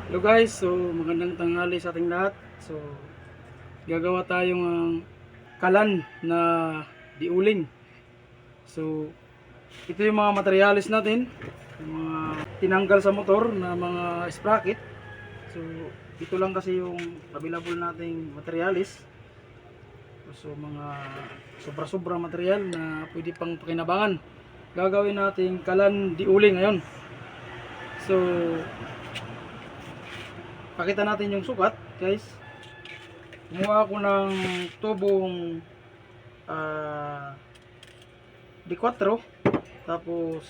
Hello guys, so magandang tanghali sa ating lahat. So gagawa tayong kalan na diuling. So ito yung mga materialis natin, yung mga tinanggal sa motor na mga sprocket. So ito lang kasi yung available nating materialis. So mga sobra-sobra material na pwede pang pakinabangan. Gagawin nating kalan diuling ngayon. So pakita natin yung sukat guys. Kumuha ako ng tubong D4, tapos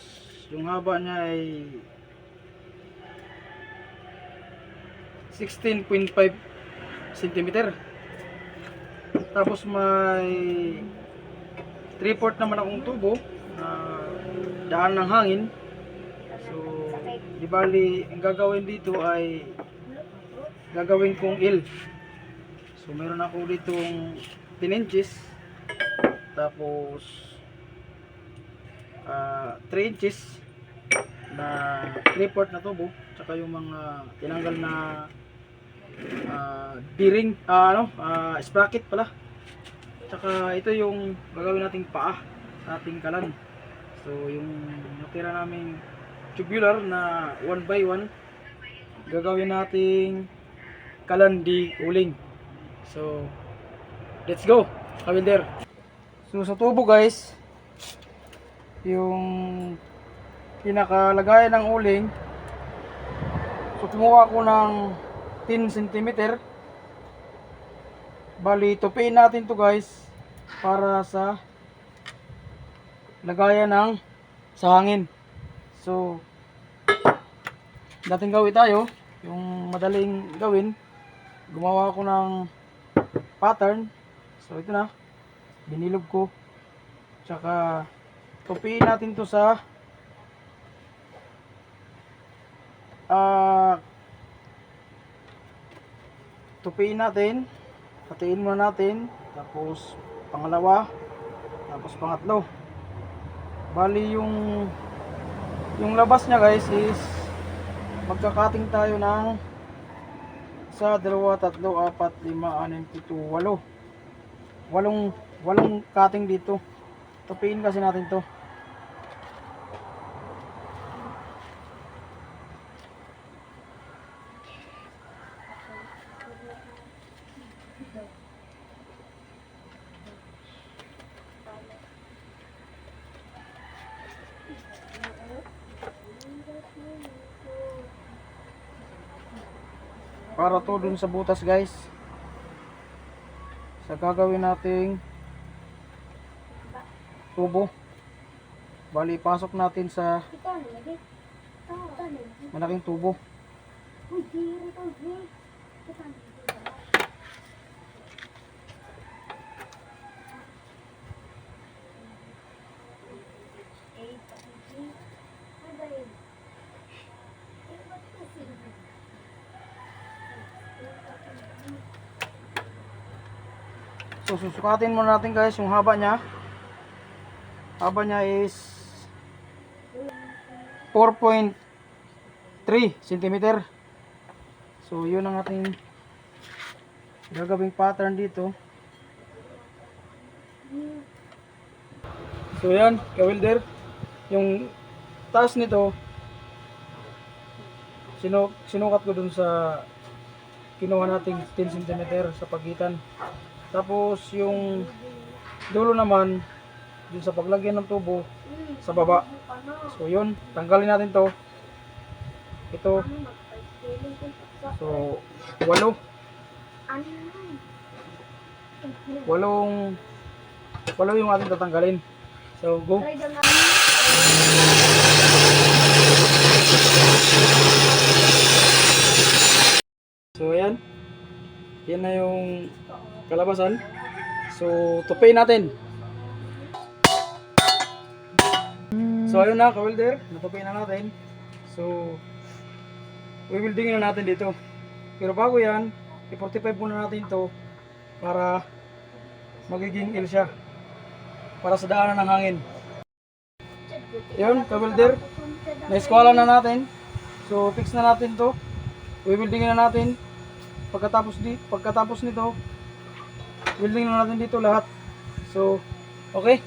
yung haba niya ay 16.5 cm, tapos may 3/4 naman akong tubo na daan ng hangin. So di bali ang gagawin dito ay gagawin kong L. So meron ako ditong 10 inches, tapos 3 inches na 3/4 na tubo, tsaka yung mga tinanggal na bearing, sprocket pala. Tsaka ito yung gagawin nating paa sa ating kalan. So yung natira naming tubular na 1x1 gagawin nating kalan di uling. So let's go, Kawinder. So sa tubo guys, yung pinakalagayan ng uling, so kumuha ko ng 10 cm. Bali tupiin natin to guys para sa lagayan ng sa hangin. So dating gawin tayo yung madaling gawin. Gumawa ko ng pattern. So ito na, binilog ko, tsaka tupiin natin to sa tupiin natin, hatiin muna natin, tapos pangalawa, tapos pangatlo. Bali yung labas nya guys is magkakating tayo ng sa 2, 3, 4, 5, 6, 7, 8. Walong cutting dito. Tupiin kasi natin to. Para to dun sa butas guys, sa gagawin nating tubo. Bali pasok natin sa malaking tubo. So susukatin muna natin guys yung haba niya. Haba niya is 4.3 cm. So yun ang ating gagawing pattern dito. So yan, Kawilder, yung taas nito sinukat ko dun sa kinuha nating 10 cm sa pagitan. Tapos yung dulo naman dun sa paglagyan ng tubo sa baba. So yun, tanggalin natin to. Ito. So 8 yung ating tatanggalin. So go. So ayan, yan na yung kalabasan. So tupiin natin. So ayun na Kawilder, natupiin na natin. So wewildingin na natin dito. Pero bago yan, i-45 muna natin to para magiging L siya, para sa daanan ng hangin. Yun, Kawilder, na-eskwala na natin. So fix na natin to. weldingin na natin. Pagkatapos nito, welding na natin dito lahat. So, okay.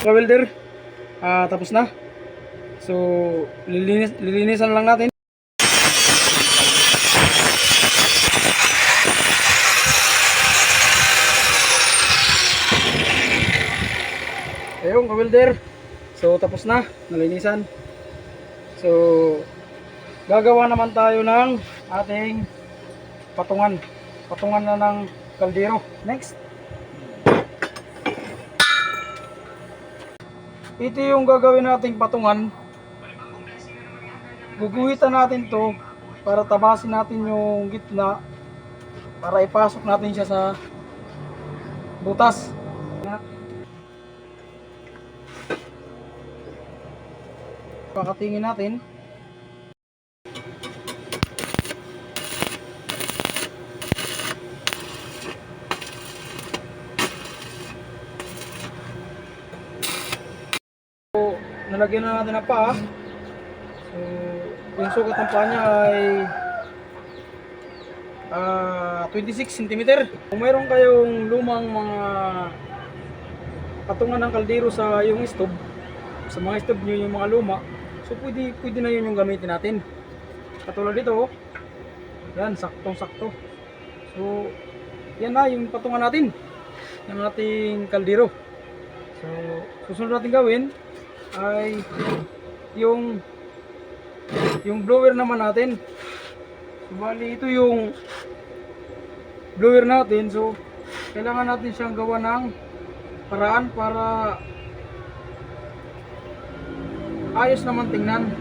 Welder, tapos na. So, lilinisan lang natin. Ayun, welder. So, tapos na, nalinisan. So, gagawa naman tayo ng ating patungan. Patungan na ng kaldero. Next. Ito yung gagawin nating patungan. Guguhitan natin to para tabasin natin yung gitna para ipasok natin siya sa butas. Pakatingin natin. Nalagyan na natin ang paa. So, yung sukat ng paa niya ay 26 cm. Kung mayroon kayong lumang mga patungan ng kaldero sa yung stove, sa mga stove nyo yung mga luma, so pwede na yun yung gamitin natin. Katulad dito, yan, saktong-sakto. So, yan na yung patungan natin ng ating kaldero. So, susunod natin gawin ay yung blower naman natin. So, bali ito yung blower natin. So, kailangan natin siyang gawa ng paraan para ayos naman tingnan.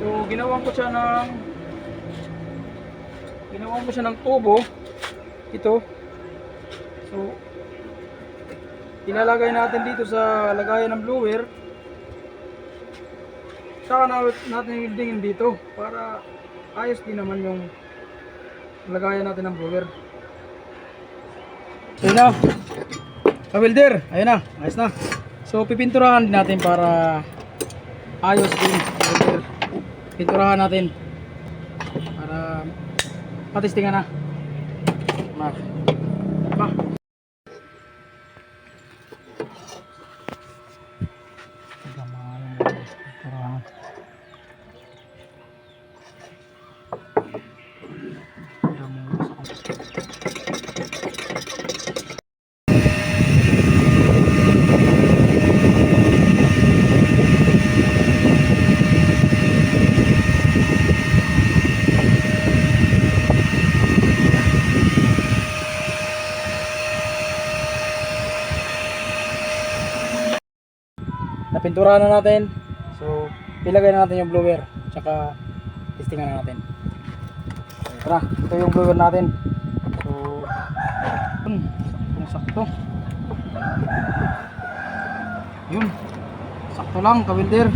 So, ginawan ko siya ng tubo ito. So, ilalagay natin dito sa lagayan ng blower. Saka natin weldingin dito para ayos din naman yung lagayan natin ng blower. So yun na, welder, ayun na, ayos na. So pipinturahan din natin para ayos din. Pinturahan natin para patistingan na. Ma. Napinturahan na natin. So, ilagay na natin yung blower. Tsaka, testingan na natin. Tara, ito yung blower natin. So, yun, sakto. Yun, sakto lang, kawilder.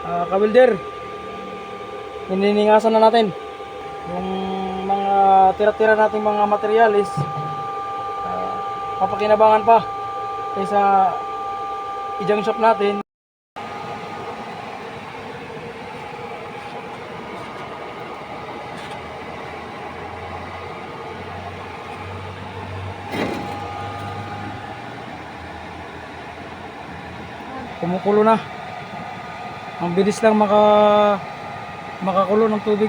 Kawilder, hininingasan na natin yung mga tira-tira nating mga materialis. Papakinabangan pa kaysa i-junk shop natin. Kumukulo na. Ang bilis lang makakulo ng tubig.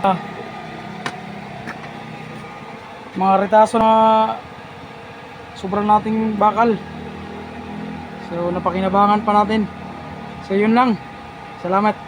Mga retaso na sobrang nating bakal. So napakinabangan pa natin. So yun lang. Salamat.